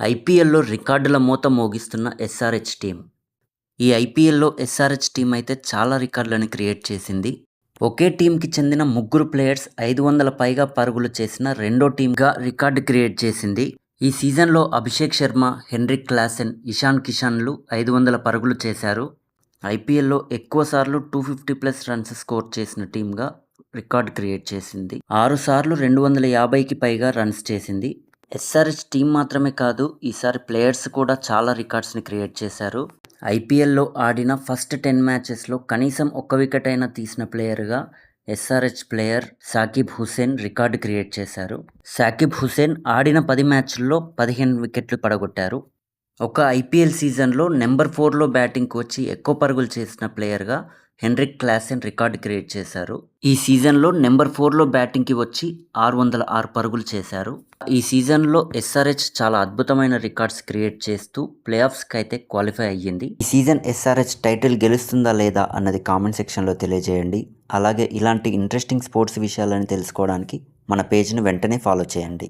ఐపీఎల్‌లో రికార్డుల మోత మోగిస్తున్న ఎస్ఆర్‌హెచ్ టీమ్. ఈ ఐపీఎల్‌లో ఎస్ఆర్‌హెచ్ టీమ్ అయితే చాలా రికార్డులను క్రియేట్ చేసింది. ఒకే టీమ్‌కి చెందిన ముగ్గురు ప్లేయర్స్ 500 పైగా పరుగులు చేసిన రెండో టీమ్‌గా రికార్డు క్రియేట్ చేసింది. ఈ సీజన్‌లో అభిషేక్ శర్మ, హెన్రిక్ క్లాసెన్, ఇషాన్ కిషన్లు 500 పరుగులు చేశారు. ఐపీఎల్‌లో ఎక్కువ సార్లు 250+ రన్స్ స్కోర్ చేసిన టీమ్‌గా రికార్డు క్రియేట్ చేసింది. 6 సార్లు 250కి పైగా రన్స్ చేసింది. ఎస్ఆర్‌హెచ్ టీం మాత్రమే కాదు, ఈసారి ప్లేయర్స్ కూడా చాలా రికార్డ్స్ని క్రియేట్ చేశారు. ఐపీఎల్లో ఆడిన ఫస్ట్ 10 మ్యాచెస్లో కనీసం ఒక్క వికెట్ అయినా తీసిన ప్లేయర్గా SRH player Sakib Hussain record create చేశారు. సాకిబ్ హుసేన్ ఆడిన 10 మ్యాచ్ల్లో 15 వికెట్లు పడగొట్టారు. ఒక ఐపీఎల్ సీజన్లో నెంబర్ 4లో బ్యాటింగ్కి వచ్చి ఎక్కువ పరుగులు చేసిన ప్లేయర్గా హెన్రిక్ క్లాసెన్ రికార్డు క్రియేట్ చేశారు. ఈ సీజన్లో నెంబర్ 4లో బ్యాటింగ్కి వచ్చి 606 పరుగులు చేశారు. ఈ సీజన్లో ఎస్ఆర్‌హెచ్ చాలా అద్భుతమైన రికార్డ్స్ క్రియేట్ చేస్తూ ప్లే ఆఫ్స్కి అయితే క్వాలిఫై అయ్యింది. ఈ సీజన్ ఎస్ఆర్‌హెచ్ టైటిల్ గెలుస్తుందా లేదా అన్నది కామెంట్ సెక్షన్లో తెలియజేయండి. అలాగే ఇలాంటి ఇంట్రెస్టింగ్ స్పోర్ట్స్ విషయాలను తెలుసుకోవడానికి మన పేజ్ని వెంటనే ఫాలో చేయండి.